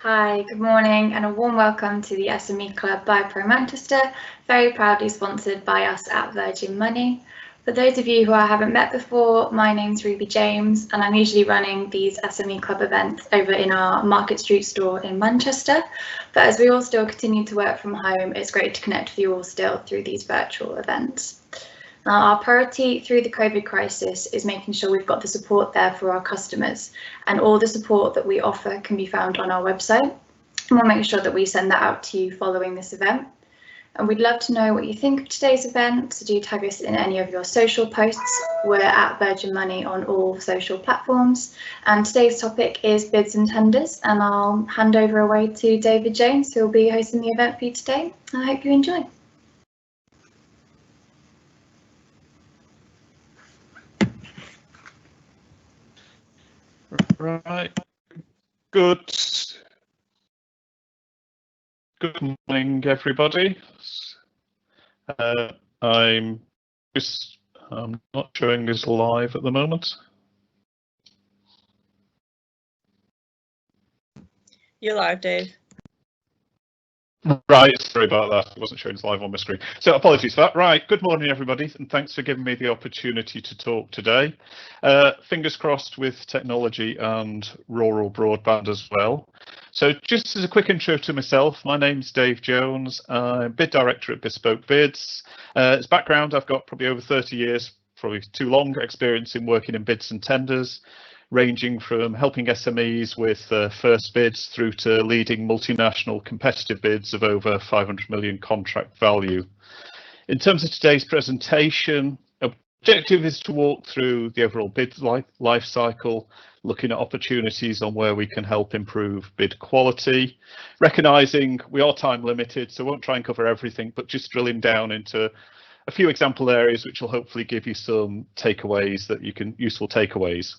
Hi, good morning and a warm welcome to the SME Club by Pro Manchester, very proudly sponsored by us at Virgin Money. For those of you who I haven't met before, my name's Ruby James and I'm usually running these SME Club events over in our Market Street store in Manchester. But as we all still continue to work from home, it's great to connect with you all still through these virtual events. Now, our priority through the COVID crisis is making sure we've got the support there for our customers, and all the support that we offer can be found on our website. And we'll make sure that we send that out to you following this event. And we'd love to know what you think of today's event, so do tag us in any of your social posts. We're at Virgin Money on all social platforms. And today's topic is bids and tenders, and I'll hand over away to David James, who will be hosting the event for you today. I hope you enjoy. Right. Good morning, everybody. I'm not showing this live at the moment. You're live, Dave. Right, sorry about that. It wasn't showing live on my screen. So apologies for that. Right, good morning, everybody, and thanks for giving me the opportunity to talk today. Fingers crossed with technology and rural broadband as well. So just as a quick intro to myself, my name's Dave Jones. I'm bid director at Bespoke Bids. As background, I've got probably over 30 years, probably too long, experience in working in bids and tenders, ranging from helping SMEs with first bids through to leading multinational competitive bids of over 500 million contract value. In terms of today's presentation, objective is to walk through the overall bid life cycle, looking at opportunities on where we can help improve bid quality, recognising we are time limited, so I won't try and cover everything, but just drilling down into a few example areas which will hopefully give you some takeaways that you can, useful takeaways.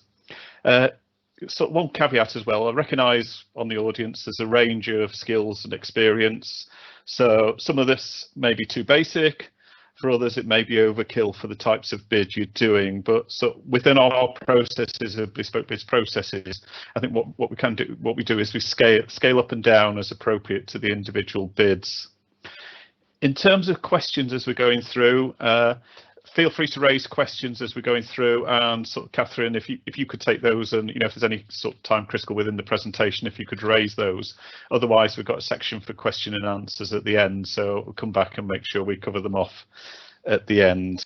So one caveat as well, I recognise on the audience there's a range of skills and experience, so some of this may be too basic, for others it may be overkill for the types of bid you're doing, but so within our processes of bespoke bids processes, I think what we do is we scale up and down as appropriate to the individual bids. In terms of questions as we're going through, feel free to raise questions as we're going through, and sort of Catherine, if you could take those, and if there's any sort of time critical within the presentation, if you could raise those. Otherwise, we've got a section for question and answers at the end, so we'll come back and make sure we cover them off at the end.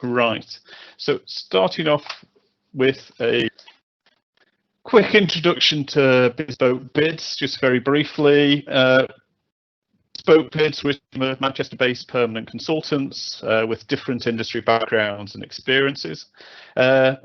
Right, so starting off with a quick introduction to bespoke bids, just very briefly. Bespoke bids with Manchester-based permanent consultants with different industry backgrounds and experiences.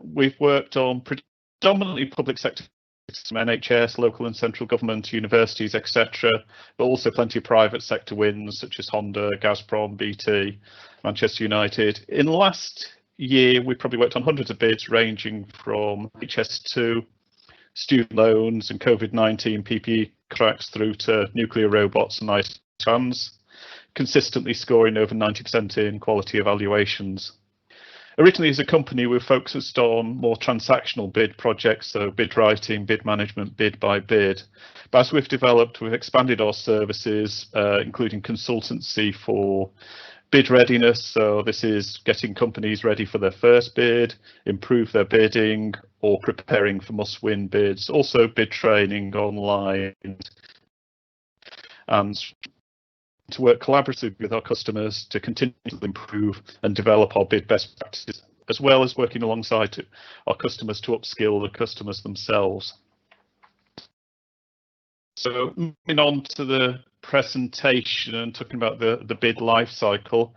We've worked on predominantly public sector, some NHS, local and central government, universities, etc., but also plenty of private sector wins such as Honda, Gazprom, BT, Manchester United. In the last year, we've probably worked on hundreds of bids ranging from HS2, student loans and COVID-19 PPE contracts through to nuclear robots and ice fans, consistently scoring over 90% in quality evaluations. Originally as a company, we were focused on more transactional bid projects, so bid writing, bid management, bid by bid. But as we've developed, we've expanded our services, including consultancy for bid readiness. So this is getting companies ready for their first bid, improve their bidding, or preparing for must-win bids. Also bid training online, and to work collaboratively with our customers to continue to improve and develop our bid best practices, as well as working alongside our customers to upskill the customers themselves. So moving on to the presentation and talking about the bid life cycle,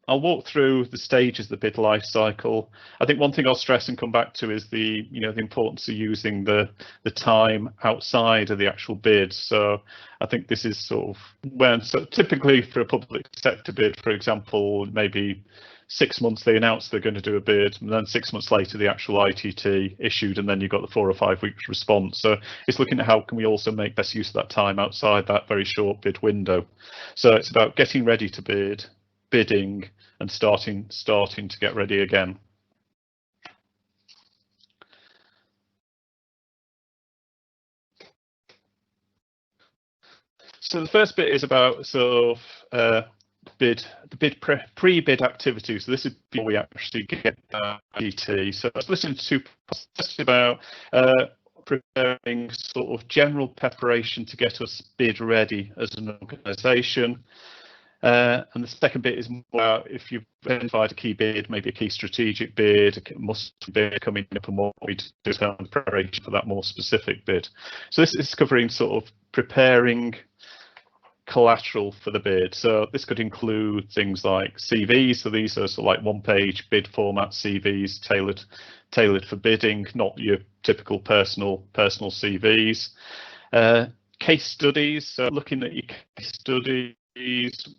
I'll walk through the stages of the bid life cycle. I think one thing I'll stress and come back to is the importance of using the time outside of the actual bid. So I think this is sort of when, so typically for a public sector bid, for example, maybe 6 months they announce they're going to do a bid, and then 6 months later the actual ITT issued, and then you've got the 4 or 5 weeks response. So it's looking at how can we also make best use of that time outside that very short bid window. So it's about getting ready to bid, bidding, and starting to get ready again. So the first bit is about sort of pre-bid activity. So this is before we actually get DT. So let's listen to parts about preparing sort of general preparation to get us bid ready as an organisation. And the second bit is more about if you've identified a key bid, maybe a key strategic bid, a must bid coming up, and what we do in preparation for that more specific bid. So this is covering sort of preparing collateral for the bid. So this could include things like CVs. So these are sort of like one-page bid format CVs tailored for bidding, not your typical personal CVs. Case studies. So looking at your case studies.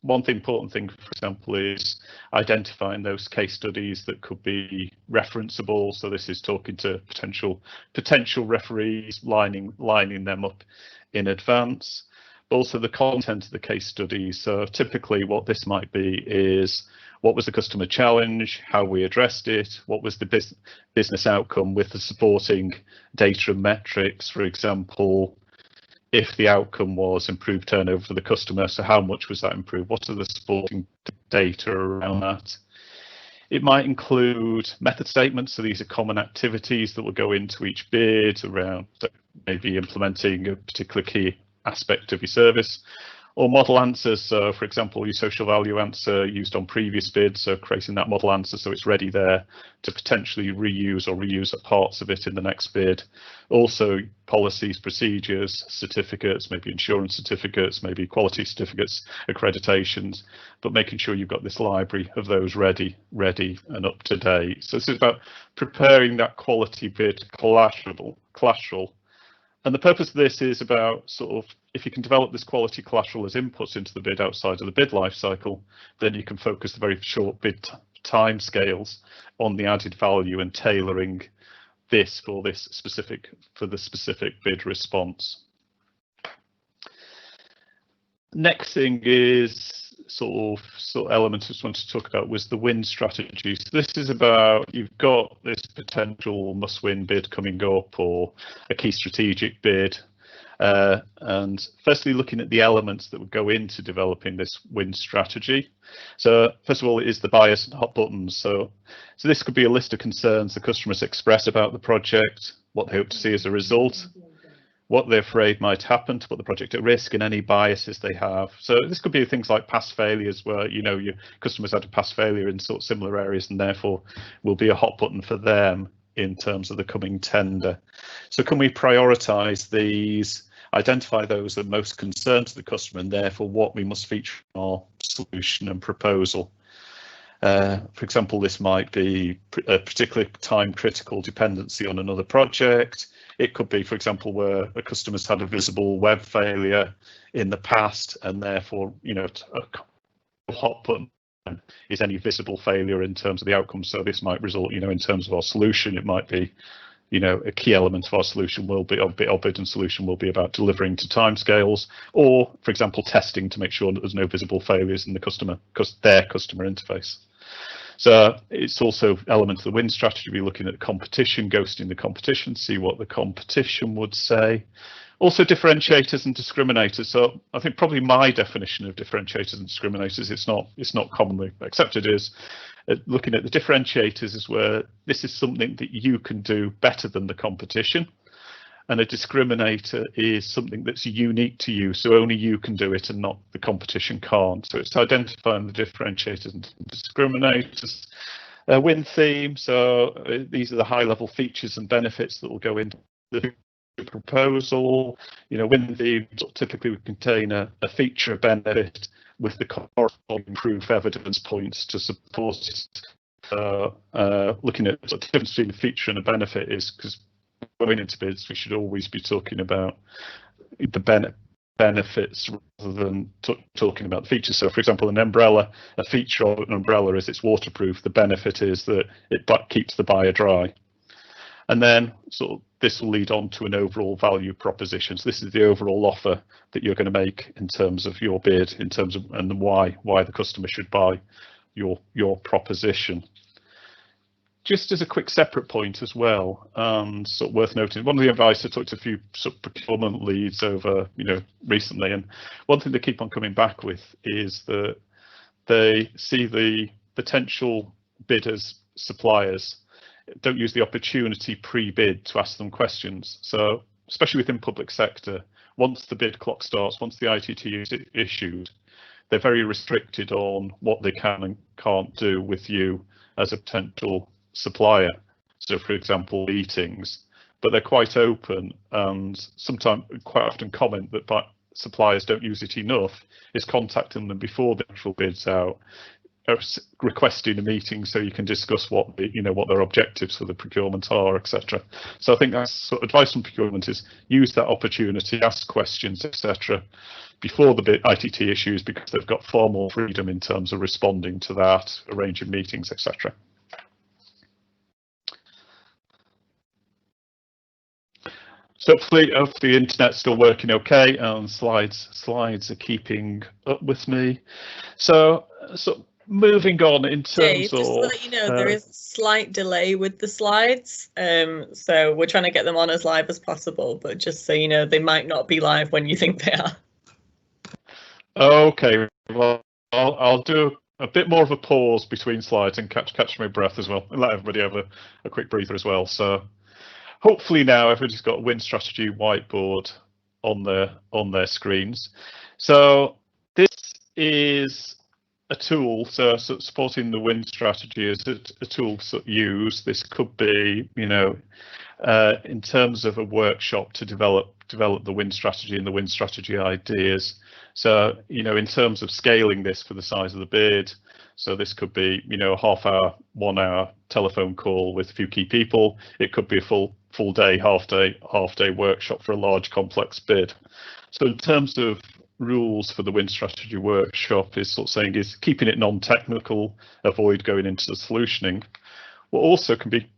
One important thing, for example, is identifying those case studies that could be referenceable. So this is talking to potential referees, lining them up in advance. Also the content of the case studies. So typically what this might be is what was the customer challenge, how we addressed it, what was the business outcome with the supporting data and metrics, for example. If the outcome was improved turnover for the customer, so how much was that improved? What are the supporting data around that? It might include method statements. So these are common activities that will go into each bid around maybe implementing a particular key aspect of your service, or model answers. So for example, your social value answer used on previous bids, so creating that model answer so it's ready there to potentially reuse parts of it in the next bid. Also policies, procedures, certificates, maybe insurance certificates, maybe quality certificates, accreditations, but making sure you've got this library of those ready and up to date. So this is about preparing that quality bid collateral. And the purpose of this is about sort of, if you can develop this quality collateral as inputs into the bid outside of the bid lifecycle, then you can focus the very short bid time scales on the added value and tailoring this for the specific bid response. Next thing is sort of element I just wanted to talk about was the win strategy. So this is about, you've got this potential must-win bid coming up or a key strategic bid, and firstly looking at the elements that would go into developing this win strategy. So first of all, it is the bias and hot buttons. So this could be a list of concerns the customers express about the project, what they hope to see as a result, what they're afraid might happen to put the project at risk, and any biases they have. So this could be things like past failures where, you know, your customers had a past failure in sort of similar areas and therefore will be a hot button for them in terms of the coming tender. So can we prioritise these, identify those that are most concerned to the customer, and therefore what we must feature in our solution and proposal. For example, this might be a particular time critical dependency on another project. It could be, for example, where a customer's had a visible web failure in the past, and therefore, you know, a hot button is any visible failure in terms of the outcome. So this might result, you know, in terms of our solution, it might be, you know, a key element of our solution will be, our bid and solution will be about delivering to timescales, or, for example, testing to make sure that there's no visible failures in their customer interface. So it's also element of the win strategy. We're looking at competition, ghosting the competition, see what the competition would say. Also differentiators and discriminators. So I think probably my definition of differentiators and discriminators, it's not commonly accepted, is looking at the differentiators is where this is something that you can do better than the competition. And a discriminator is something that's unique to you, so only you can do it and not the competition can't. So it's identifying the differentiators and discriminators. Win theme, so these are the high level features and benefits that will go into the proposal. You know, win theme typically would contain a feature, a benefit with the corresponding proof evidence points to support it. Looking at the difference between a feature and a benefit is because going into bids, we should always be talking about the benefits rather than talking about the features. So, for example, a feature of an umbrella is it's waterproof. The benefit is that it keeps the buyer dry. And then sort of this will lead on to an overall value proposition. So this is the overall offer that you're going to make in terms of your bid, in terms of and why the customer should buy your proposition. just as a quick separate point as well, and sort of worth noting, one of the advice I talked to a few sort of procurement leads over, recently, and one thing they keep on coming back with is that they see the potential bidders, suppliers, don't use the opportunity pre-bid to ask them questions. So, especially within public sector, once the bid clock starts, once the ITT is issued, they're very restricted on what they can and can't do with you as a potential supplier. So, for example, meetings, but they're quite open and sometimes quite often comment that suppliers don't use it enough is contacting them before the actual bid's out, requesting a meeting so you can discuss what what their objectives for the procurement are, etc. So I think that's sort of advice on procurement is use that opportunity, ask questions, etc. before the ITT issues, because they've got far more freedom in terms of responding to that, arranging meetings, etc. So hopefully the internet's still working okay, and slides are keeping up with me. So moving on in terms Dave, of, just to let you know, there is a slight delay with the slides, so we're trying to get them on as live as possible, but just so you know, they might not be live when you think they are. Okay, well, I'll do a bit more of a pause between slides and catch my breath as well, and let everybody have a quick breather as well. So hopefully now everybody's got a win strategy whiteboard on their screens. So this is a tool, so supporting the win strategy is a tool to use. This could be, in terms of a workshop to develop the win strategy and the win strategy ideas. So, in terms of scaling this for the size of the bid, so this could be, a half hour, 1 hour telephone call with a few key people. It could be a full day, half day workshop for a large complex bid. So in terms of rules for the win strategy workshop is sort of saying is keeping it non-technical, avoid going into the solutioning. What also can be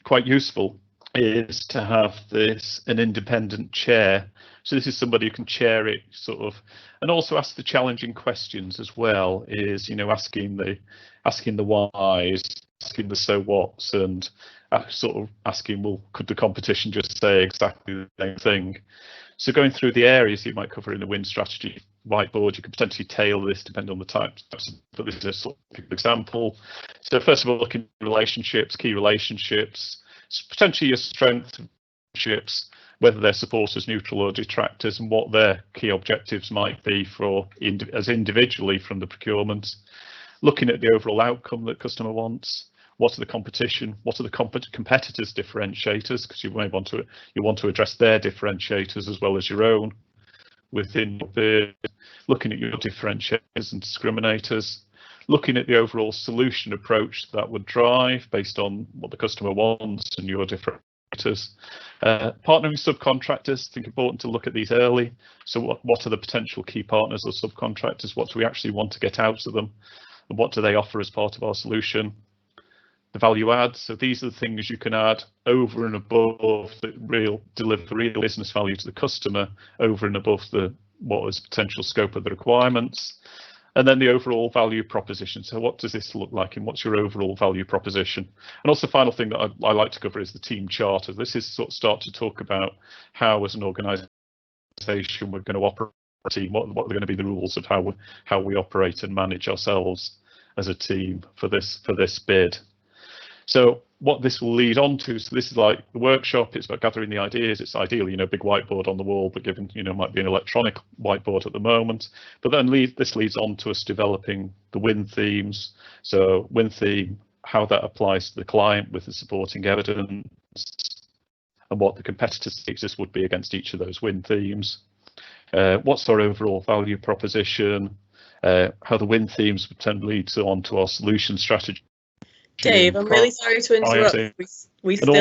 quite useful is to have an independent chair. So this is somebody who can chair it sort of, and also ask the challenging questions as well, is, asking the whys, asking the so whats, and sort of asking, well, could the competition just say exactly the same thing? So going through the areas you might cover in the win strategy whiteboard, you could potentially tailor this depending on the types, but this is a sort of example. So first of all, looking at relationships, key relationships, potentially your strengths, whether they're supporters, neutral or detractors, and what their key objectives might be as individually from the procurement. Looking at the overall outcome that customer wants. What are the competition? What are the competitors' differentiators? Because you want to address their differentiators as well as your own. Within the looking at your differentiators and discriminators. Looking at the overall solution approach that would drive based on what the customer wants and your differentiators. Partnering with subcontractors, I think important to look at these early. So what are the potential key partners or subcontractors? What do we actually want to get out of them? And what do they offer as part of our solution? The value adds. So these are the things you can add over and above the deliver real business value to the customer, over and above what is potential scope of the requirements. And then the overall value proposition. So what does this look like and what's your overall value proposition? And also the final thing that I like to cover is the team charter. This is sort of start to talk about how as an organisation we're going to operate a team, what are going to be the rules of how we operate and manage ourselves as a team for this bid. So what this will lead on to, so this is like the workshop, it's about gathering the ideas. It's ideally, big whiteboard on the wall, but given, might be an electronic whiteboard at the moment. But then this leads on to us developing the win themes. So win theme, how that applies to the client with the supporting evidence, and what the competitor's thesis would be against each of those win themes. What's our overall value proposition? How the win themes would tend to lead on to our solution strategy. Dave, I'm really sorry to interrupt. We still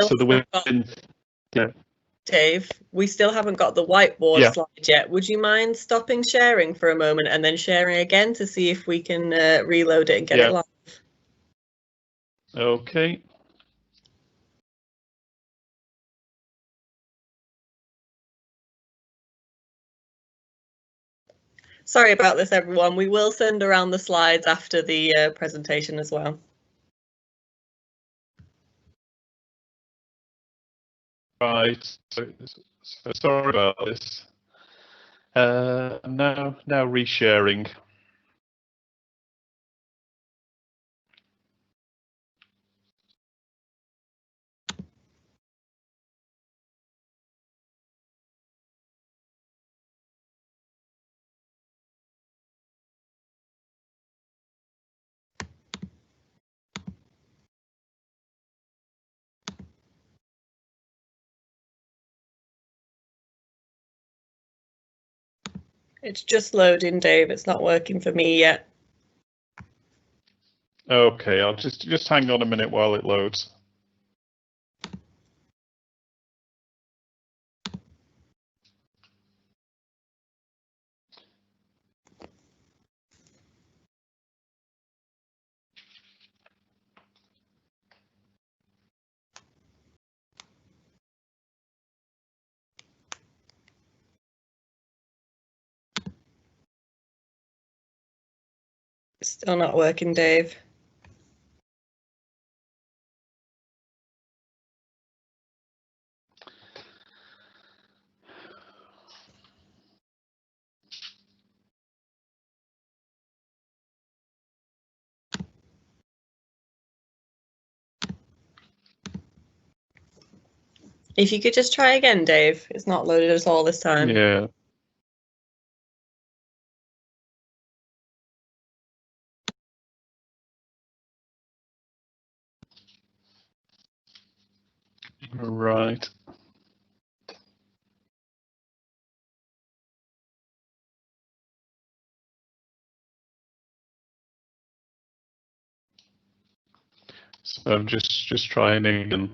Dave, we still haven't got the whiteboard slide yet. Would you mind stopping sharing for a moment and then sharing again to see if we can reload it and get it live? Okay. Sorry about this, everyone. We will send around the slides after the presentation as well. Right, so sorry about this. Now resharing. It's just loading, Dave. It's not working for me yet. Okay, I'll just hang on a minute while it loads. It's still not working, Dave. If you could just try again, Dave. It's not loaded at all this time. Yeah. Right. So I'm just trying again.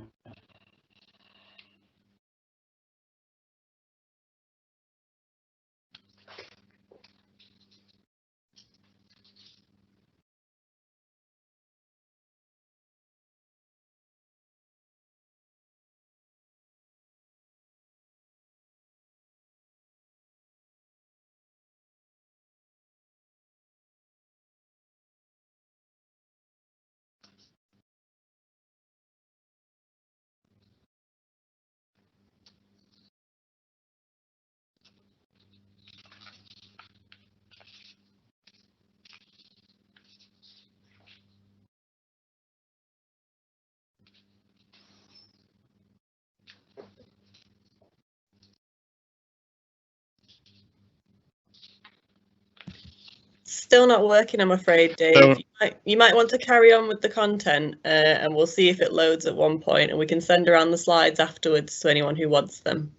Still not working, I'm afraid, Dave. So, You might want to carry on with the content, and we'll see if it loads at one point, and we can send around the slides afterwards to anyone who wants them.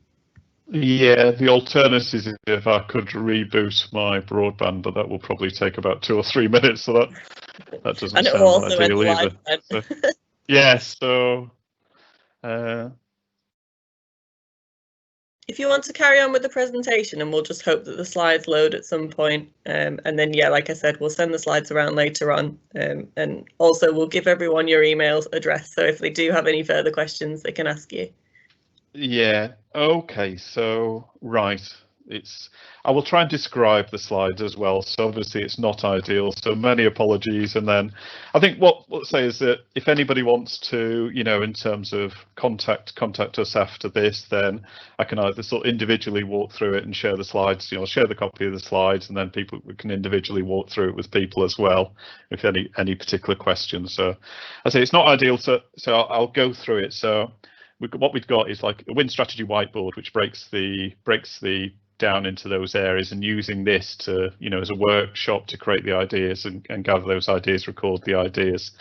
yeah, the alternative is if I could reboot my broadband, but that will probably take about 2 or 3 minutes, so that doesn't And it sound will also end ideal live either. then. So, yes, so If you want to carry on with the presentation, and we'll just hope that the slides load at some point, and then, yeah, like I said, we'll send the slides around later on, and also we'll give everyone your email address, so if they do have any further questions, they can ask you. yeah, okay, so right, I will try and describe the slides as well, so obviously it's not ideal, so many apologies. And then I think what we'll say is that if anybody wants to, in terms of contact us after this, then I can either sort of individually walk through it and share the slides, share the copy of the slides, and then people can individually walk through it with people as well if any particular questions. So I say it's not ideal, so I'll go through it. So what we've got is like a win strategy whiteboard, which breaks the down into those areas, and using this to, as a workshop to create the ideas and gather those ideas, record the ideas.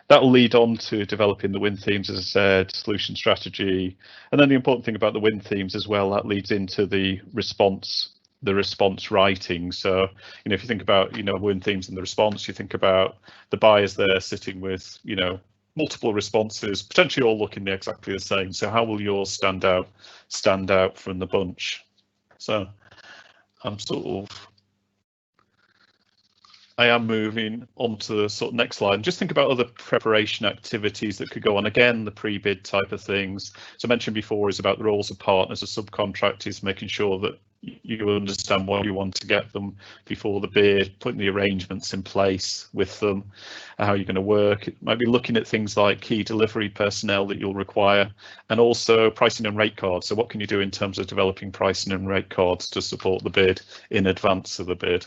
That will lead on to developing the win themes, as I said, solution strategy. And then the important thing about the win themes as well, that leads into the response writing. So, if you think about, win themes and the response, you think about the buyers there sitting with, multiple responses, potentially all looking exactly the same. So how will yours stand out from the bunch? So I am moving on to the sort of next slide. And just think about other preparation activities that could go on. Again, the pre-bid type of things. So I mentioned before is about the roles of partners or subcontractors, making sure that you understand what you want to get them before the bid, putting the arrangements in place with them, how you're going to work. It might be looking at things like key delivery personnel that you'll require, and also pricing and rate cards. So what can you do in terms of developing pricing and rate cards to support the bid in advance of the bid?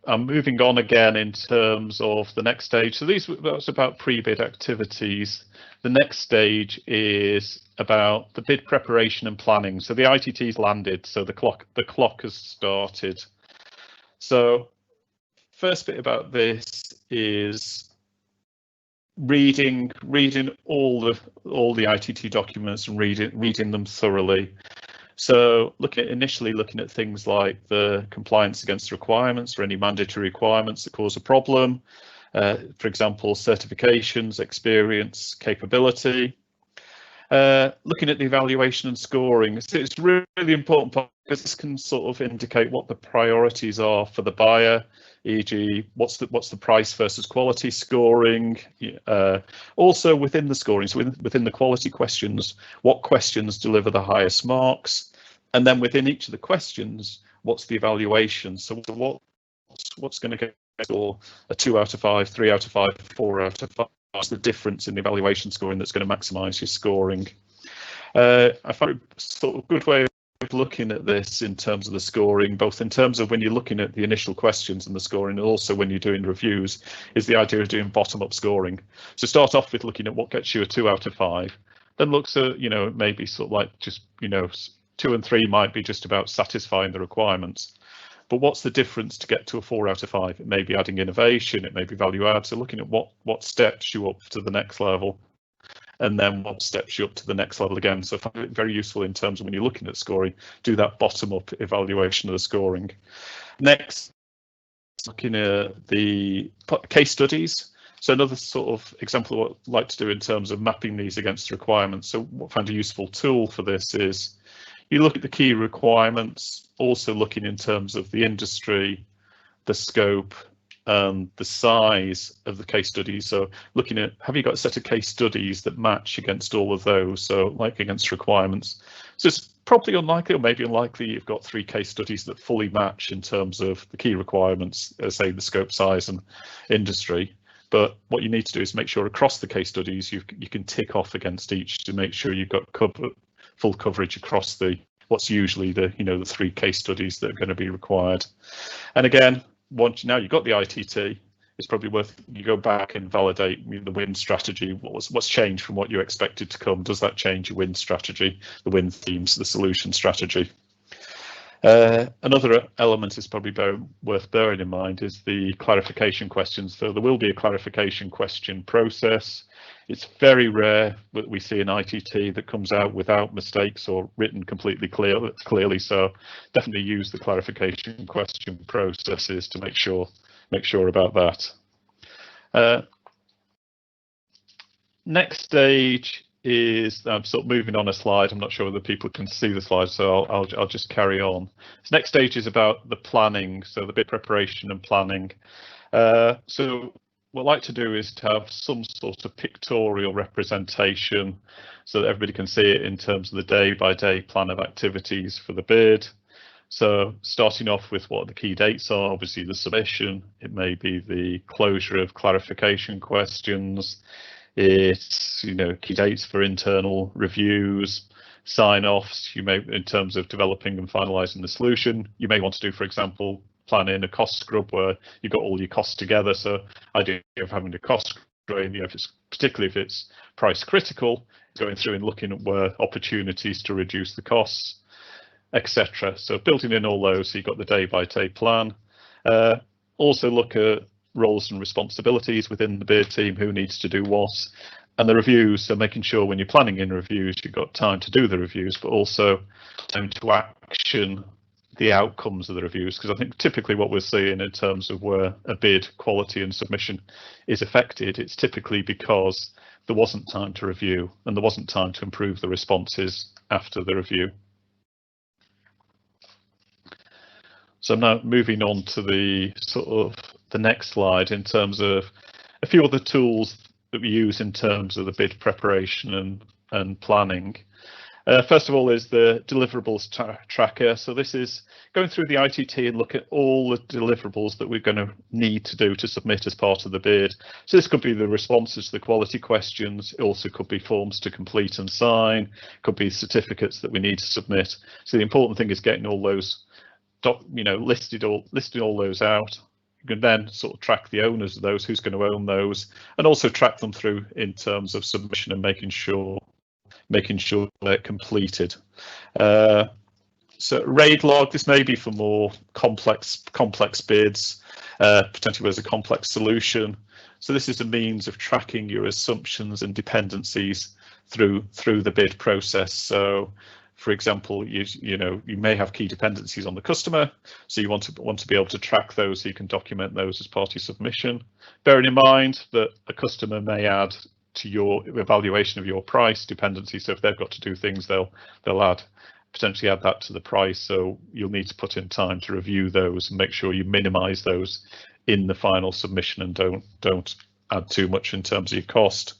I'm moving on again in terms of the next stage. So that's about pre-bid activities. The next stage is about the bid preparation and planning. So the ITT's landed, so the clock has started. So first bit about this is reading all the ITT documents and reading them thoroughly. So initially looking at things like the compliance against requirements or any mandatory requirements that cause a problem. For example, certifications, experience, capability. Looking at the evaluation and scoring. So it's really important because this can sort of indicate what the priorities are for the buyer, e.g. what's the price versus quality scoring. Also within the scoring, so within the quality questions, what questions deliver the highest marks, and then within each of the questions, what's the evaluation? So what's going to get a 2 out of 5, 3 out of 5, 4 out of 5? What's the difference in the evaluation scoring that's going to maximise your scoring? I find a sort of good way of looking at this in terms of the scoring, both in terms of when you're looking at the initial questions and the scoring, and also when you're doing reviews, is the idea of doing bottom-up scoring. So start off with looking at what gets you a 2 out of 5, then looks at, maybe sort of like just, 2 and 3 might be just about satisfying the requirements. But what's the difference to get to a 4 out of 5? It may be adding innovation, it may be value add. So looking at what steps you up to the next level, and then what steps you up to the next level again. So I find it very useful in terms of when you're looking at scoring, do that bottom-up evaluation of the scoring. Next, looking at the case studies. So another sort of example of what I'd like to do in terms of mapping these against requirements. So what I find a useful tool for this is you look at the key requirements, also looking in terms of the industry, the scope, and the size of the case studies. So looking at, have you got a set of case studies that match against all of those? So like against requirements. So it's probably unlikely, or maybe unlikely, you've got 3 case studies that fully match in terms of the key requirements, say the scope, size, and industry. But what you need to do is make sure across the case studies you can tick off against each to make sure you've got full coverage across what's usually the 3 case studies that are going to be required. And again, once now you've got the ITT, it's probably worth you go back and validate the win strategy. What's changed from what you expected to come? Does that change your win strategy, the win themes, the solution strategy? Another element is probably worth bearing in mind is the clarification questions. So there will be a clarification question process. It's very rare that we see an ITT that comes out without mistakes or written completely clearly. So definitely use the clarification question processes to make sure about that. Next stage is, I'm sort of moving on a slide. I'm not sure whether people can see the slide, so I'll just carry on. This next stage is about the planning, so the bid preparation and planning. So what I like to do is to have some sort of pictorial representation so that everybody can see it in terms of the day-by-day plan of activities for the bid. So starting off with what the key dates are, obviously the submission, it may be the closure of clarification questions, it's key dates for internal reviews, sign-offs. You may, in terms of developing and finalising the solution, you may want to do, for example, plan in a cost scrub where you've got all your costs together. So idea of having a cost scrub, particularly if it's price critical, going through and looking at where opportunities to reduce the costs, etc. So building in all those, so you've got the day-by-day plan. Also look at roles and responsibilities within the bid team, who needs to do what, and the reviews. So making sure when you're planning in reviews, you've got time to do the reviews, but also time to action the outcomes of the reviews. Because I think typically what we're seeing in terms of where a bid quality and submission is affected, it's typically because there wasn't time to review and there wasn't time to improve the responses after the review. So I'm now moving on to the next slide in terms of a few other tools that we use in terms of the bid preparation and planning. First of all is the deliverables tracker. So this is going through the ITT and look at all the deliverables that we're going to need to do to submit as part of the bid. So this could be the responses to the quality questions. It also could be forms to complete and sign, could be certificates that we need to submit. So the important thing is getting all those, listed all those out. You can then sort of track the owners of those, who's going to own those, and also track them through in terms of submission and making sure they're completed. So RAID log, this may be for more complex bids, potentially as a complex solution. So this is a means of tracking your assumptions and dependencies through the bid process. So for example, you may have key dependencies on the customer, so you want to be able to track those so you can document those as part of your submission. Bearing in mind that a customer may add to your evaluation of your price dependency, so if they've got to do things, they'll potentially add that to the price. So you'll need to put in time to review those and make sure you minimise those in the final submission and don't add too much in terms of your cost.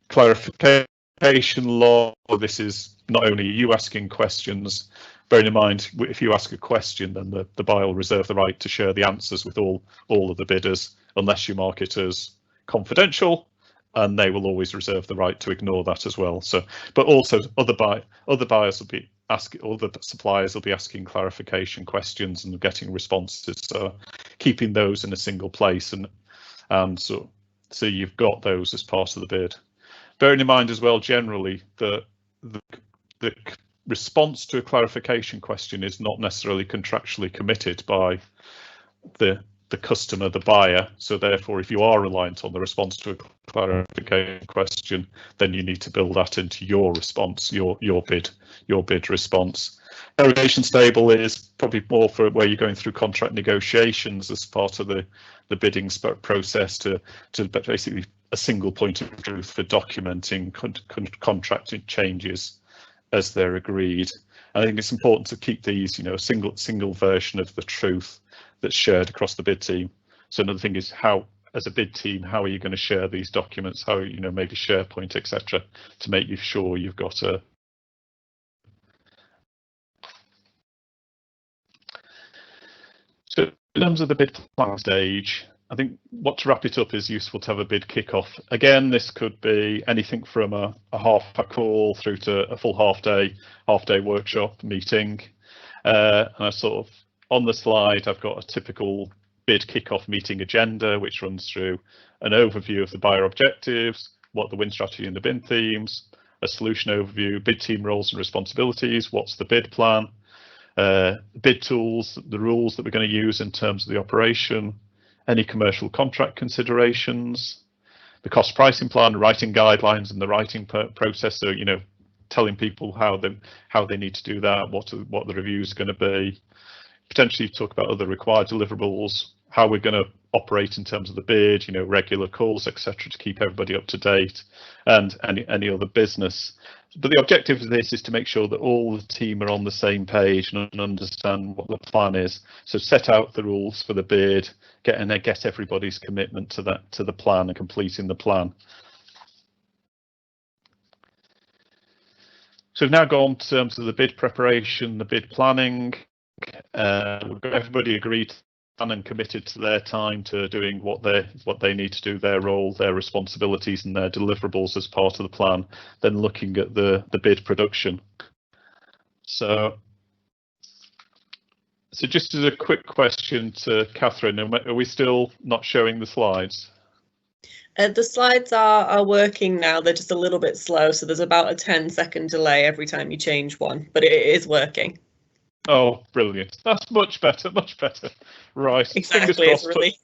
Clarification log. This is not only you asking questions. Bearing in mind, if you ask a question, then the buyer will reserve the right to share the answers with all of the bidders, unless you mark it as confidential, and they will always reserve the right to ignore that as well. So, but also other buyers will be asking, other suppliers will be asking clarification questions and getting responses. So keeping those in a single place, and so you've got those as part of the bid. Bearing in mind as well, generally, the response to a clarification question is not necessarily contractually committed by the customer, the buyer. So therefore, if you are reliant on the response to a clarification question, then you need to build that into your response, your bid response. Derogations table is probably more for where you're going through contract negotiations as part of the bidding process to basically a single point of truth for documenting contract changes as they're agreed. I think it's important to keep these, a single version of the truth that's shared across the bid team. So another thing is how, as a bid team, how are you going to share these documents? How, maybe SharePoint, etc., to make sure you've got a. So in terms of the bid plan stage, I think what to wrap it up is useful to have a bid kickoff. Again, this could be anything from a half-hour call through to a full half-day workshop meeting. And I sort of, on the slide, I've got a typical bid kickoff meeting agenda, which runs through an overview of the buyer objectives, what the win strategy and the bid themes, a solution overview, bid team roles and responsibilities, what's the bid plan, bid tools, the rules that we're going to use in terms of the operation, any commercial contract considerations, the cost pricing plan, writing guidelines and the writing process. So, telling people how they need to do that, what the review is going to be, potentially talk about other required deliverables, how we're going to operate in terms of the bid, regular calls, etc., to keep everybody up to date, and any other business. But the objective of this is to make sure that all the team are on the same page and understand what the plan is. So set out the rules for the bid, get everybody's commitment to the plan and completing the plan. So we've now gone in terms of the bid preparation, the bid planning. We've got everybody agreed and committed to their time to doing what they need to do, their role, their responsibilities and their deliverables as part of the plan, then looking at the bid production. So just as a quick question to Catherine, are we still not showing the slides? The slides are working now. They're just a little bit slow, so there's about a 10-second delay every time you change one, but it is working. Oh, brilliant. That's much better, much better. Right. Exactly, it's really.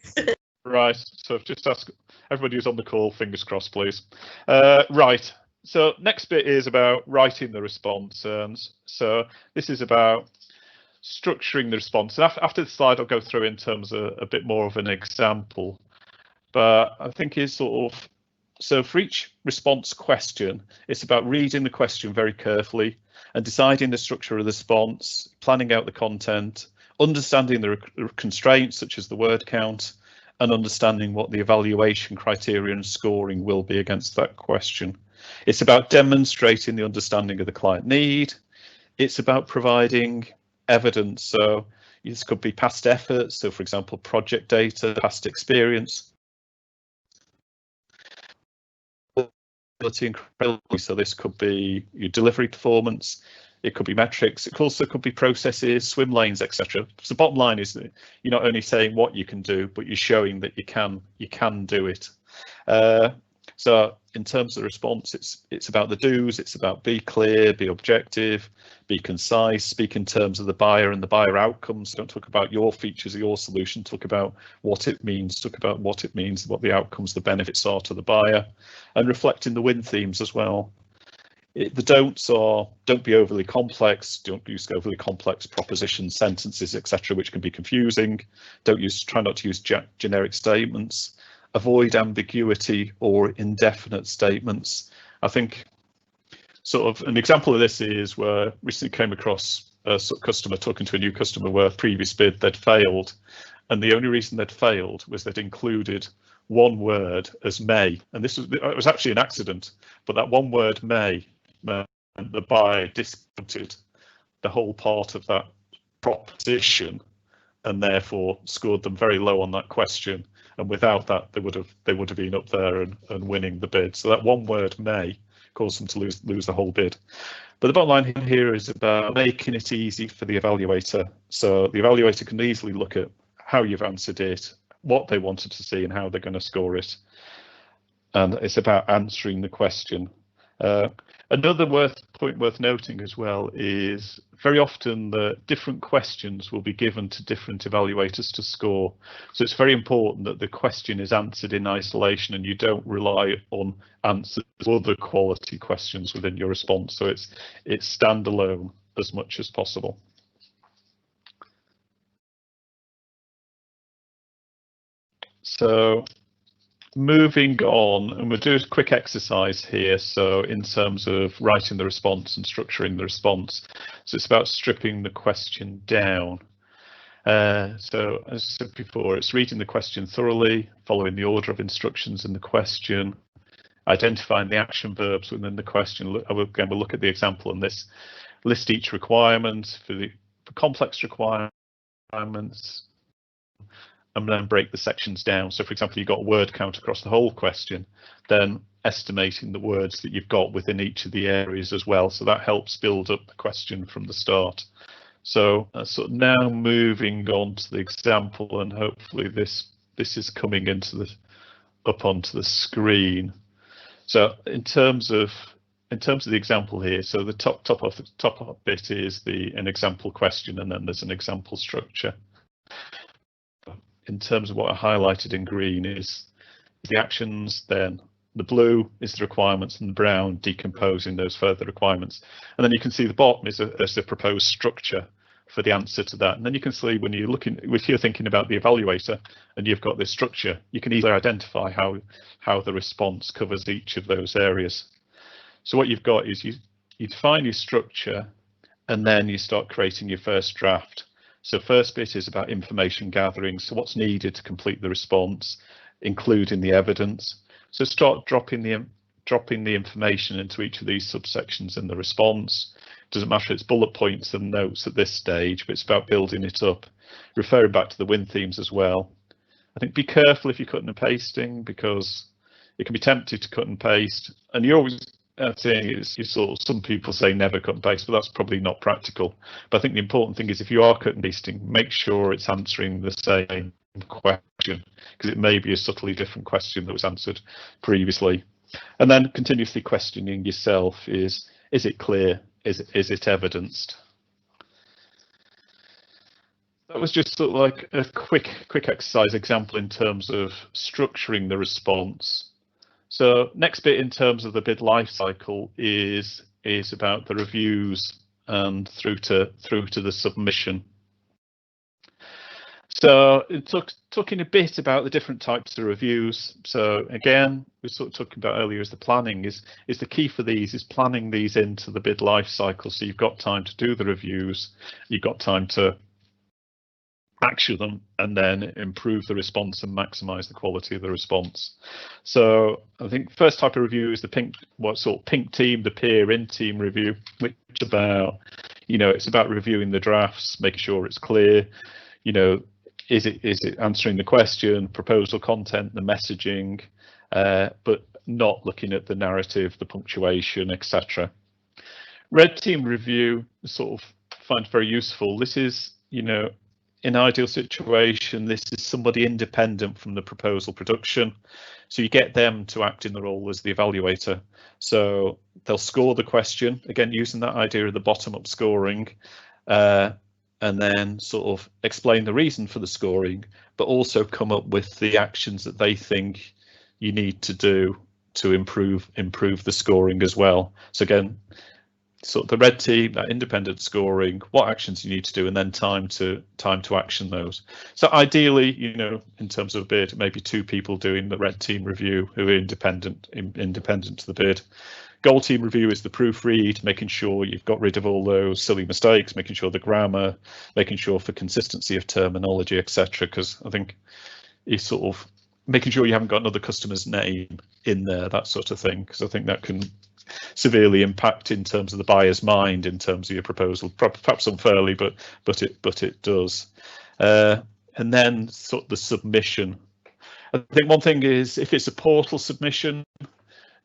Right, so just ask everybody who's on the call, fingers crossed, please. Right, so next bit is about writing the response. So this is about structuring the response. After the slide, I'll go through in terms of a bit more of an example. But I think it's sort of, so for each response question, it's about reading the question very carefully and deciding the structure of the response, planning out the content, understanding the constraints such as the word count, and understanding what the evaluation criteria and scoring will be against that question. It's about demonstrating the understanding of the client need. It's about providing evidence. So this could be past efforts. So for example, project data, past experience. So this could be your delivery performance. It could be metrics. It also could be processes, swim lanes, etc. So the bottom line is that you're not only saying what you can do, but you're showing that you can do it. So in terms of the response, it's about the do's. It's about be clear, be objective, be concise, speak in terms of the buyer and the buyer outcomes. Don't talk about your features of your solution. Talk about what it means. Talk about what it means, what the outcomes, the benefits are to the buyer, and reflecting the win themes as well. The don'ts are don't be overly complex, don't use overly complex propositions, sentences, etc., which can be confusing. Try not to use generic statements. Avoid ambiguity or indefinite statements. I think sort of an example of this is where I recently came across a customer talking to a new customer where previous bid they'd failed, and the only reason they'd failed was they'd included one word as may, and it was actually an accident, but that one word may meant the buyer discounted the whole part of that proposition and therefore scored them very low on that question. And without that, they would have been up there and winning the bid. So that one word may cause them to lose the whole bid. But the bottom line here is about making it easy for the evaluator. So the evaluator can easily look at how you've answered it, what they wanted to see, and how they're going to score it. And it's about answering the question. Another point worth noting as well is very often the different questions will be given to different evaluators to score. So it's very important that the question is answered in isolation and you don't rely on answers to other quality questions within your response. So it's standalone as much as possible. So moving on, and we'll do a quick exercise here. So in terms of writing the response and structuring the response, so it's about stripping the question down. So as I said before, it's reading the question thoroughly, following the order of instructions in the question, identifying the action verbs within the question. Again, we'll look at the example on this. List each requirement for complex requirements, and then break the sections down. So for example, you've got a word count across the whole question, then estimating the words that you've got within each of the areas as well. So that helps build up the question from the start. So sort of now moving on to the example, and hopefully this is coming into up onto the screen. So in terms of the example here, so the top bit is an example question, and then there's an example structure. In terms of what I highlighted in green is the actions, then the blue is the requirements, and the brown decomposing those further requirements. And then you can see the bottom is a proposed structure for the answer to that. And then you can see when if you're thinking about the evaluator and you've got this structure, you can easily identify how the response covers each of those areas. So what you've got is you define your structure, and then you start creating your first draft. So first bit is about information gathering. So what's needed to complete the response, including the evidence. So start dropping the information into each of these subsections in the response. Doesn't matter if it's bullet points and notes at this stage, but it's about building it up, referring back to the win themes as well. I think be careful if you're cutting and pasting, because it can be tempted to cut and paste, and you're always some people say never cut and paste, but that's probably not practical. But I think the important thing is if you are cut and pasting, make sure it's answering the same question, because it may be a subtly different question that was answered previously. And then continuously questioning yourself is it clear? Is it evidenced? That was just sort of like a quick exercise example in terms of structuring the response. So next bit in terms of the bid lifecycle is about the reviews and through to the submission. So talking a bit about the different types of reviews. So again, we sort of talking about earlier is the planning is the key for these is planning these into the bid lifecycle. So you've got time to do the reviews, you've got time to action them, and then improve the response and maximize the quality of the response. So I think first type of review is the pink team, the peer in team review, which is about, it's about reviewing the drafts, making sure it's clear, is it answering the question, proposal content, the messaging, but not looking at the narrative, the punctuation, etc. Red team review sort of find very useful. This is, in an ideal situation, this is somebody independent from the proposal production. So you get them to act in the role as the evaluator. So they'll score the question, again, using that idea of the bottom-up scoring, and then sort of explain the reason for the scoring, but also come up with the actions that they think you need to do to improve the scoring as well. So again, sort of the red team, that independent scoring, what actions you need to do, and then time to action those. So ideally, in terms of a bid, maybe 2 people doing the red team review who are independent to the bid. Gold team review is the proofread, making sure you've got rid of all those silly mistakes, making sure the grammar, making sure for consistency of terminology, etc. Because I think it's sort of making sure you haven't got another customer's name in there, that sort of thing, because I think that can severely impact in terms of the buyer's mind in terms of your proposal, perhaps unfairly, but it does. And then sort of the submission. I think one thing is, if it's a portal submission,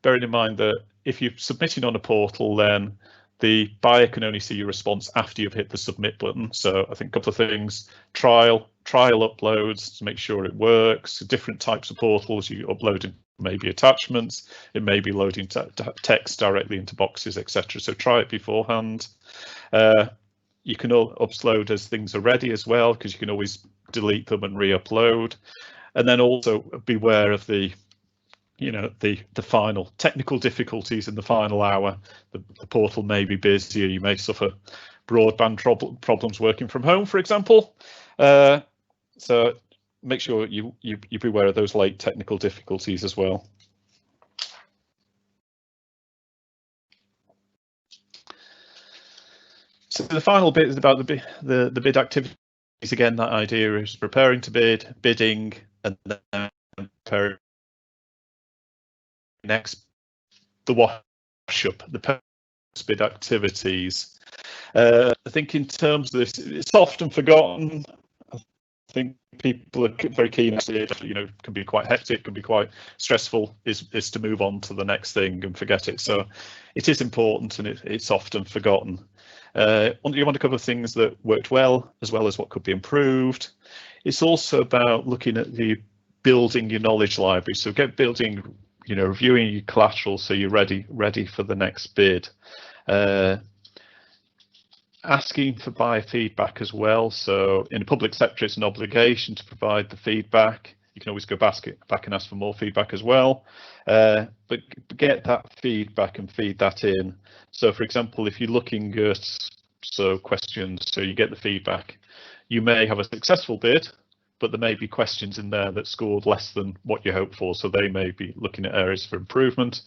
bearing in mind that if you're submitting on a portal, then the buyer can only see your response after you've hit the submit button. So I think a couple of things: trial uploads to make sure it works. Different types of portals, you upload maybe attachments, it may be loading text directly into boxes, etc. So try it beforehand. You can upload as things are ready as well, because you can always delete them and re-upload. And then also beware of the final technical difficulties in the final hour. The portal may be busy, or you may suffer broadband problems working from home, for example. So make sure you beware of those late technical difficulties as well. So the final bit is about the bid activities. Again, that idea is preparing to bid, bidding, and then preparing next the wash up, the post bid activities. I think in terms of this, it's often forgotten. I think people are very keen to it, can be quite hectic, can be quite stressful, is to move on to the next thing and forget it. So it is important, and it's often forgotten. You want to cover things that worked well as what could be improved. It's also about looking at building your knowledge library. So building, reviewing your collateral so you're ready for the next bid. Asking for buyer feedback as well. So in the public sector, it's an obligation to provide the feedback. You can always go back and ask for more feedback as well. But get that feedback and feed that in. So for example, if you're looking at questions, so you get the feedback, you may have a successful bid, but there may be questions in there that scored less than what you hoped for, so they may be looking at areas for improvement.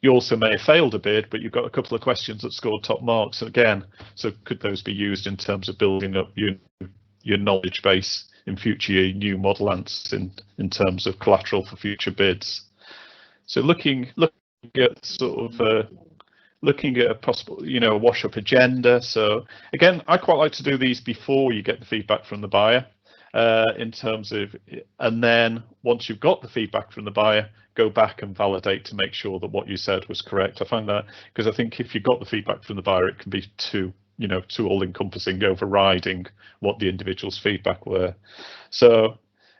You also may have failed a bid, but you've got a couple of questions that scored top marks again, so could those be used in terms of building up your knowledge base in future, your new model answers in terms of collateral for future bids. So looking at looking at a possible, wash up agenda. So again, I quite like to do these before you get the feedback from the buyer. In terms of, and then once you've got the feedback from the buyer, go back and validate to make sure that what you said was correct. I find that, because I think if you've got the feedback from the buyer, it can be too all-encompassing, overriding what the individual's feedback were. So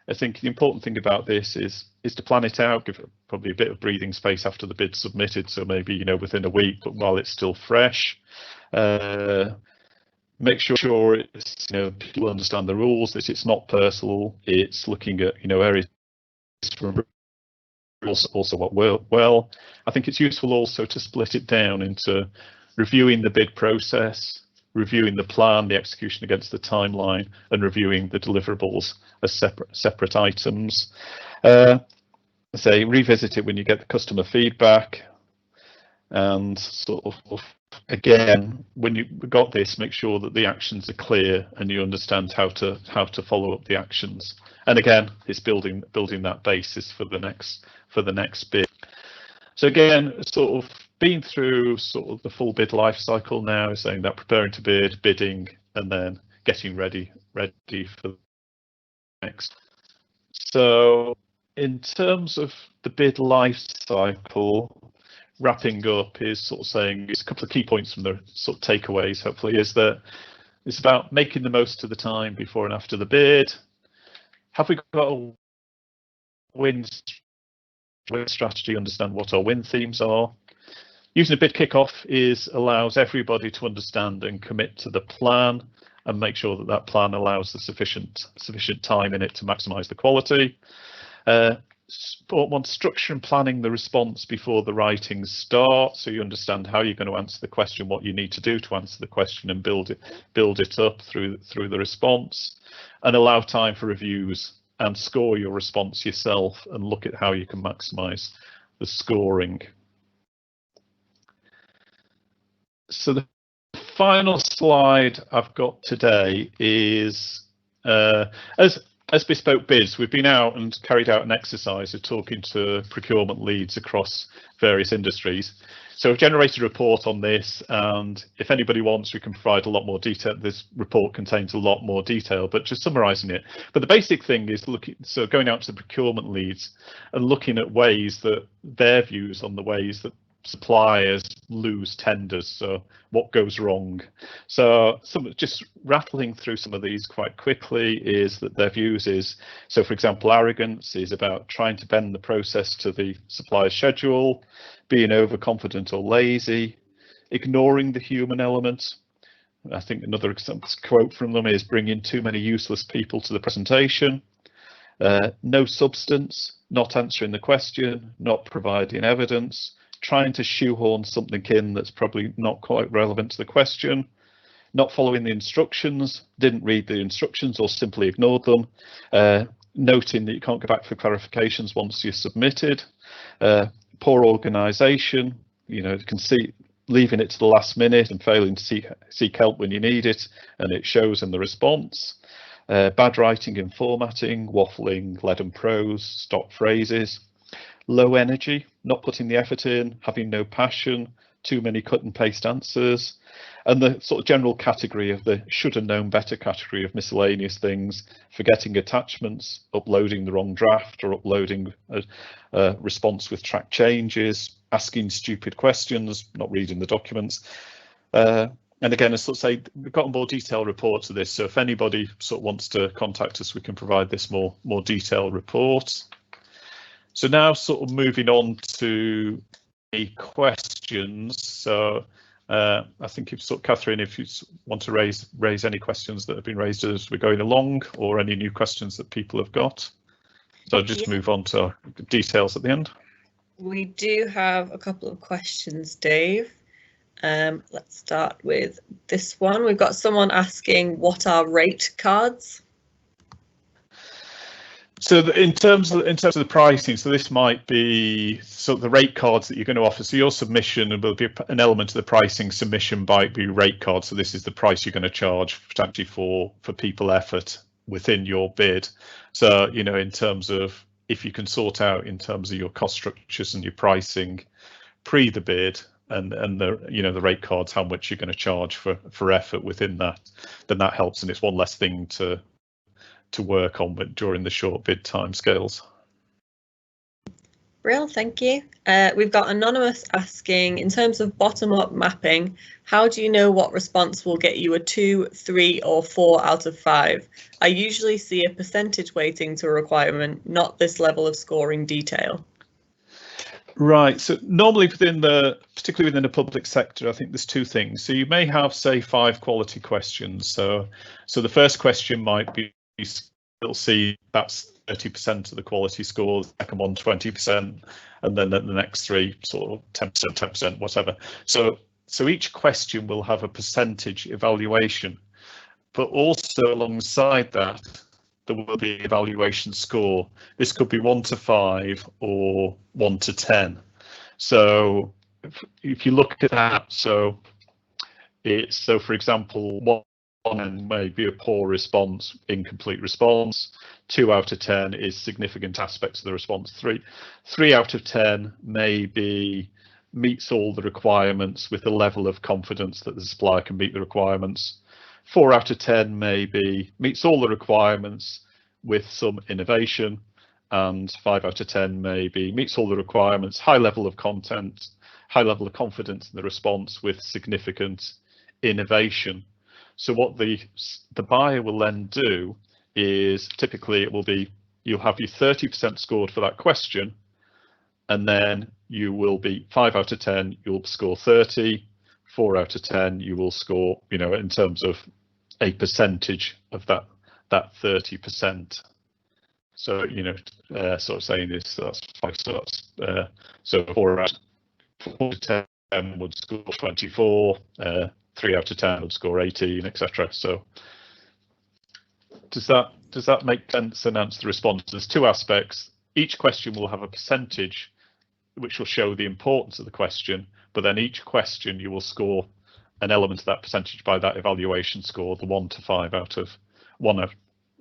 I think the important thing about this is to plan it out, give it probably a bit of breathing space after the bid's submitted, so maybe within a week, but while it's still fresh. Make sure it's, people understand the rules, that it's not personal, it's looking at, areas from also what well. I think it's useful also to split it down into reviewing the bid process, reviewing the plan, the execution against the timeline, and reviewing the deliverables as separate items. Revisit it when you get the customer feedback, and sort of again, when you've got this, make sure that the actions are clear and you understand how to follow up the actions. And again, it's building that basis for the next bid. So again, sort of been through sort of the full bid life cycle now, saying that preparing to bid, bidding, and then getting ready for the next. So in terms of the bid life cycle, wrapping up is sort of saying, it's a couple of key points from the sort of takeaways, hopefully, is that it's about making the most of the time before and after the bid. Have we got a win strategy, understand what our win themes are? Using a bid kickoff allows everybody to understand and commit to the plan and make sure that that plan allows the sufficient time in it to maximise the quality. Want structure and planning the response before the writing starts, so you understand how you're going to answer the question, what you need to do to answer the question, and build it up through the response, and allow time for reviews and score your response yourself and look at how you can maximise the scoring. So the final slide I've got today is as bespoke bids, we've been out and carried out an exercise of talking to procurement leads across various industries. So we've generated a report on this, and if anybody wants, we can provide a lot more detail. This report contains a lot more detail, but just summarising it. But the basic thing is going out to the procurement leads and looking at ways that their views on the ways that suppliers lose tenders, so what goes wrong. So just rattling through some of these quite quickly is that their views is, so for example, arrogance is about trying to bend the process to the supplier's schedule, being overconfident or lazy, ignoring the human element. I think another quote from them is bringing too many useless people to the presentation, no substance, not answering the question, not providing evidence, trying to shoehorn something in that's probably not quite relevant to the question, not following the instructions, didn't read the instructions or simply ignored them, noting that you can't go back for clarifications once you're submitted, poor organisation, you can see leaving it to the last minute and failing to seek help when you need it, and it shows in the response, bad writing and formatting, waffling, lead and prose, stock phrases, low energy, not putting the effort in, having no passion, too many cut and paste answers, and the sort of general category of the should have known better category of miscellaneous things, forgetting attachments, uploading the wrong draft or uploading a response with track changes, asking stupid questions, not reading the documents. And again, as I say, we've got a more detailed report of this, so if anybody sort of wants to contact us, we can provide this more detailed report. So now sort of moving on to the questions. So I think if Catherine, if you want to raise any questions that have been raised as we're going along, or any new questions that people have got. So I'll just move on to details at the end. We do have a couple of questions, Dave. Let's start with this one. We've got someone asking, what are rate cards? So in terms of the pricing, so this might be the rate cards that you're going to offer. So your submission will be an element of the pricing submission might be rate cards. So this is the price you're going to charge actually for people effort within your bid. So in terms of if you can sort out in terms of your cost structures and your pricing pre the bid, and the the rate cards, how much you're going to charge for effort within that, then that helps, and it's one less thing to work on during the short bid timescales. Brill, thank you. We've got Anonymous asking, in terms of bottom-up mapping, how do you know what response will get you a 2, 3 or 4 out of 5? I usually see a percentage weighting to a requirement, not this level of scoring detail. Right, so normally particularly within the public sector, I think there's two things. So you may have, say, 5 quality questions. So the first question might be, you'll see that's 30% of the quality score, the second one 20%, and then the next 3 sort of 10%, 10%, whatever. So each question will have a percentage evaluation, but also alongside that, there will be an evaluation score. This could be 1 to 5 or 1 to 10. So if you look at that, so It's so, for example, 1 may be a poor response, incomplete response. 2 out of 10 is significant aspects of the response. 3 out of 10 may be meets all the requirements with a level of confidence that the supplier can meet the requirements. 4 out of 10 maybe meets all the requirements with some innovation, and 5 out of 10 maybe meets all the requirements, high level of content, high level of confidence in the response with significant innovation. So what the buyer will then do is, typically it will be, you'll have your 30% scored for that question, and then you will be 5 out of 10, you'll score 30, 4 out of 10, you will score, in terms of a percentage of that 30%. So, sort of saying this, that's 5 starts. So 4 out of 10 would score 24, 3 out of 10 would score 18, etc. So does that make sense and answer the response? There's 2 aspects. Each question will have a percentage which will show the importance of the question, but then each question you will score an element of that percentage by that evaluation score, the 1 to 5 out of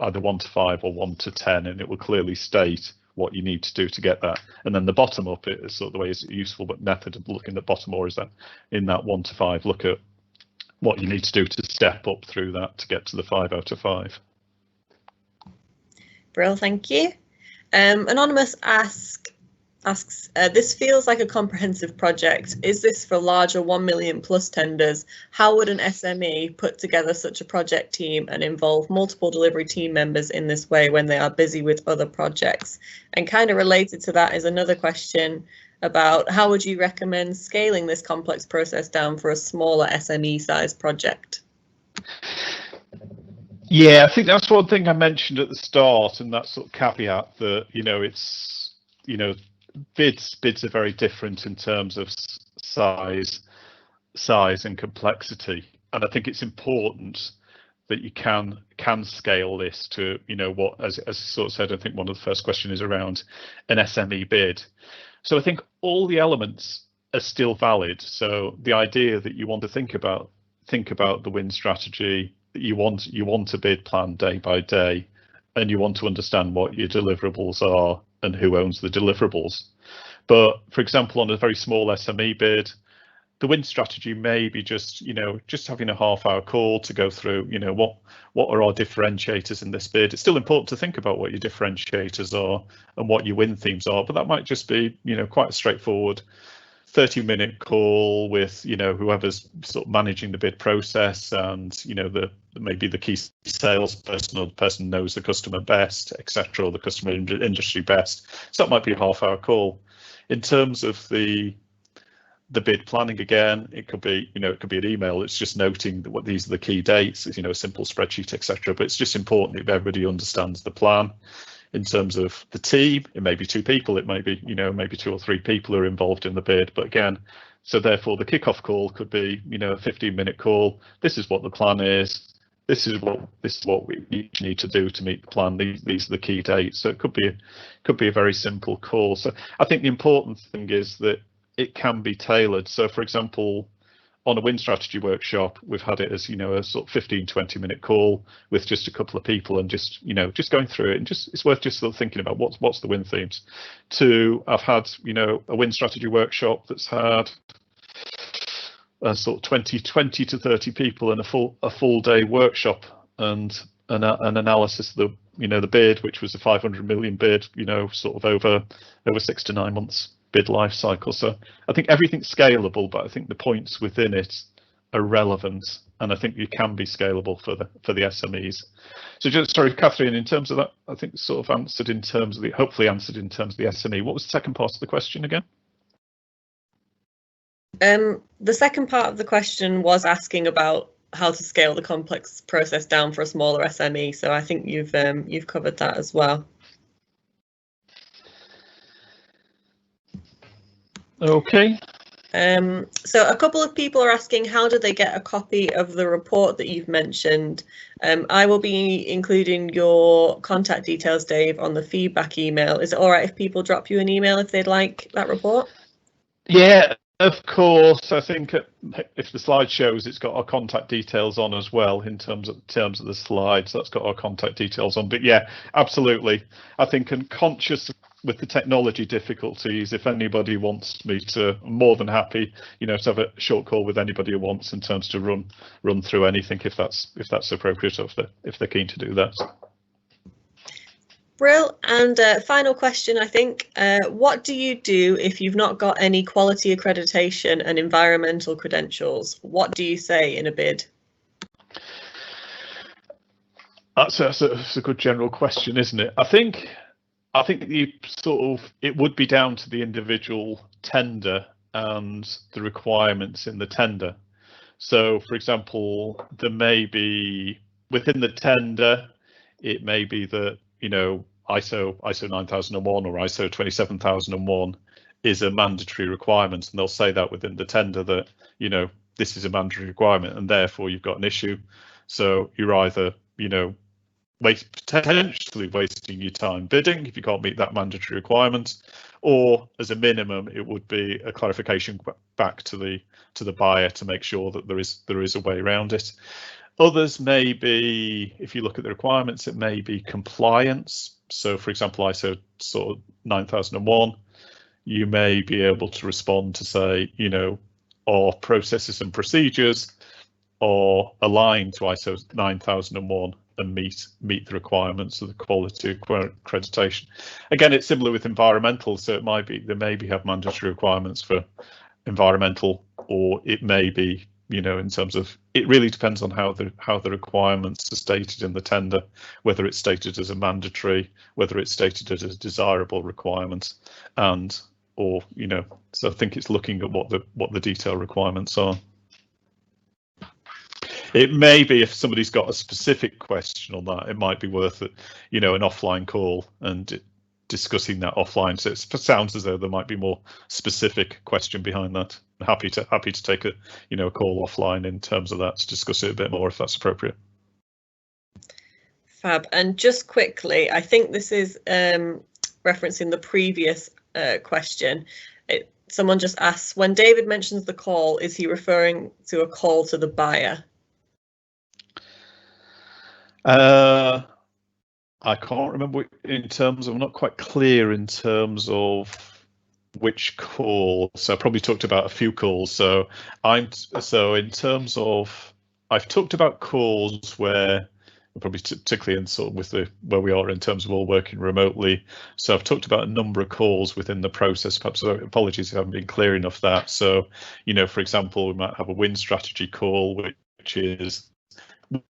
either 1 to 5 or 1 to 10, and it will clearly state what you need to do to get that. And then the bottom up is sort of the way it's useful, but method of looking at bottom or is that in that 1 to 5, look at what you need to do to step up through that to get to the 5 out of 5. Brill, thank you. Anonymous asks, this feels like a comprehensive project. Is this for larger 1 million plus tenders? How would an SME put together such a project team and involve multiple delivery team members in this way when they are busy with other projects? And kind of related to that is another question about how would you recommend scaling this complex process down for a smaller SME sized project? Yeah, I think that's one thing I mentioned at the start, and that sort of caveat that, it's, bids are very different in terms of size and complexity, and I think it's important that you can scale this to, what, as sort of said, I think one of the first questions is around an SME bid. So I think all the elements are still valid. So the idea that you want to think about the win strategy, that you want a bid plan day by day, and you want to understand what your deliverables are and who owns the deliverables. But for example, on a very small SME bid, the win strategy may be just having a half-hour call to go through, what are our differentiators in this bid. It's still important to think about what your differentiators are and what your win themes are, but that might just be, quite a straightforward 30-minute call with, whoever's sort of managing the bid process, and maybe the key salesperson or the person who knows the customer best, etc., or the customer industry best. So that might be a half-hour call. In terms of the bid planning, again, it could be an email. It's just noting that what these are the key dates, a simple spreadsheet, etc. But it's just important if everybody understands the plan. In terms of the team, it may be 2 people, it may be, maybe 2 or 3 people are involved in the bid. But again, so therefore the kickoff call could be, a 15-minute call. This is what the plan is. This is what we need to do to meet the plan. These are the key dates. So it could be a very simple call. So I think the important thing is that it can be tailored. So for example, on a win strategy workshop, we've had it as, a sort of 15-20 minute call with just a couple of people and just going through it, and it's worth just sort of thinking about what's the win themes. I've had, a win strategy workshop that's had a sort of 20 to 30 people and a full day workshop and an analysis of the bid, which was a 500 million bid, sort of over 6 to 9 months bid life cycle. So I think everything's scalable, but I think the points within it are relevant, and I think you can be scalable for the SMEs. So just, sorry, Catherine, in terms of that, I think sort of answered in terms of hopefully answered in terms of the SME. What was the second part of the question again? The second part of the question was asking about how to scale the complex process down for a smaller SME. So I think you've covered that as well. Okay. So a couple of people are asking, how do they get a copy of the report that you've mentioned? I will be including your contact details, Dave, on the feedback email. Is it all right if people drop you an email if they'd like that report? Yeah, Of course, I think if the slide shows, it's got our contact details on as well in terms of the slides. That's got our contact details on. But yeah, absolutely. I think I'm conscious with the technology difficulties. If anybody wants me to, I'm more than happy, to have a short call with anybody who wants in terms to run through anything if that's appropriate, if they're keen to do that. Brill, and final question, I think. What do you do if you've not got any quality accreditation and environmental credentials? What do you say in a bid? That's a good general question, isn't it? I think you it would be down to the individual tender and the requirements in the tender. So, for example, there may be within the tender, it may be that ISO 9001 or ISO 27001 is a mandatory requirement, and they'll say that within the tender that this is a mandatory requirement, and therefore you've got an issue. So you're either potentially wasting your time bidding if you can't meet that mandatory requirement, or as a minimum it would be a clarification back to the buyer to make sure that there is a way around it. Others may be, if you look at the requirements, it may be compliance. So, for example, ISO 9001, you may be able to respond to say, our processes and procedures are aligned to ISO 9001 and meet the requirements of the quality accreditation. Again, it's similar with environmental, so it might be have mandatory requirements for environmental, or it may be in terms of, it really depends on how the requirements are stated in the tender, whether it's stated as a mandatory, whether it's stated as a desirable requirement, so I think it's looking at what the detailed requirements are. It may be, if somebody's got a specific question on that, it might be worth it, an offline call and discussing that offline. So it sounds as though there might be more specific question behind that. I'm happy to take a call offline in terms of that to discuss it a bit more if that's appropriate. Fab. And just quickly, I think this is referencing the previous question. Someone just asks, when David mentions the call, is he referring to a call to the buyer? I can't remember in terms of, I'm not quite clear in terms of which call. So I probably talked about a few calls. So in terms of, I've talked about calls where, probably particularly in with where we are in terms of all working remotely. So I've talked about a number of calls within the process. Perhaps, so apologies if I haven't been clear enough that. So, for example, we might have a win strategy call, which is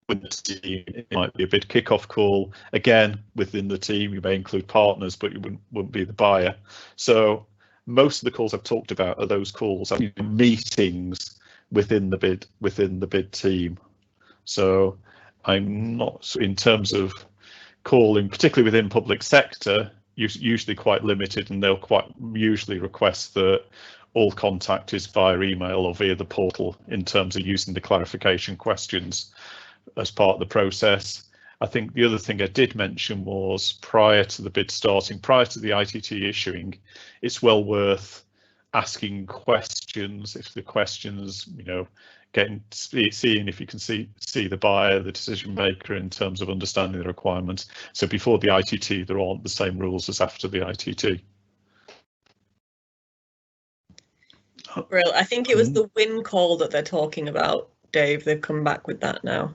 with the team. It might be a bid kickoff call. Again, within the team, you may include partners, but you wouldn't be the buyer. So most of the calls I've talked about are those calls, meetings within the bid team. So I'm not, in terms of calling, particularly within public sector, usually quite limited, and they'll quite usually request that all contact is via email or via the portal in terms of using the clarification questions as part of the process. I think the other thing I did mention was, prior to the bid starting, prior to the ITT issuing, it's worth asking questions. If the questions, seeing if you can see the buyer, the decision maker, in terms of understanding the requirements. So before the ITT, there aren't the same rules as after the ITT. Brill. I think it was the win call that they're talking about, Dave. They've come back with that now.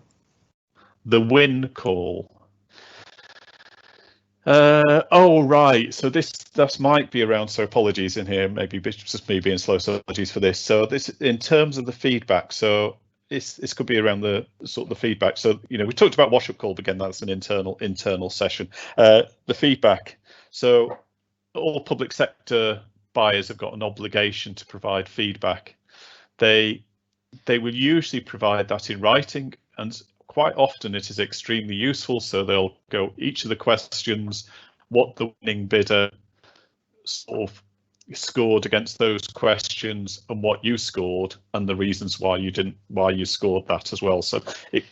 The win call. Oh, right. So this might be around. So apologies in here. Maybe it's just me being slow. So apologies for this. So this, in terms of the feedback. So this could be around the the feedback. So we talked about wash up call, but again, that's an internal session. The feedback. So all public sector buyers have got an obligation to provide feedback. They will usually provide that in writing, and quite often it is extremely useful. So they'll go each of the questions, what the winning bidder scored against those questions, and what you scored, and the reasons why you scored that as well. So it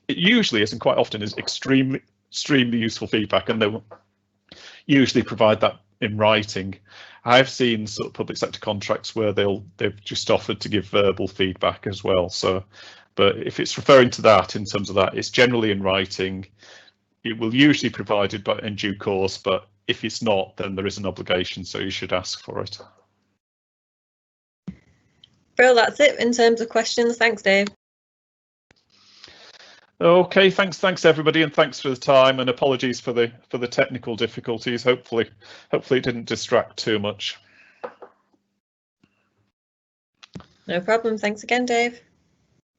usually is, and quite often is, extremely useful feedback, and they will usually provide that in writing. I've seen sort of public sector contracts where they've just offered to give verbal feedback as well. So, but if it's referring to that in terms of that, it's generally in writing. It will usually be provided but in due course, but if it's not, then there is an obligation, so you should ask for it. Well, that's it in terms of questions. Thanks, Dave. Okay, thanks everybody, and thanks for the time, and apologies for the technical difficulties. Hopefully it didn't distract too much. No problem. Thanks again, Dave.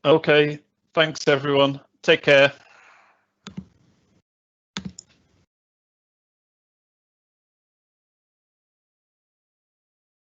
Okay, thanks everyone. Take care.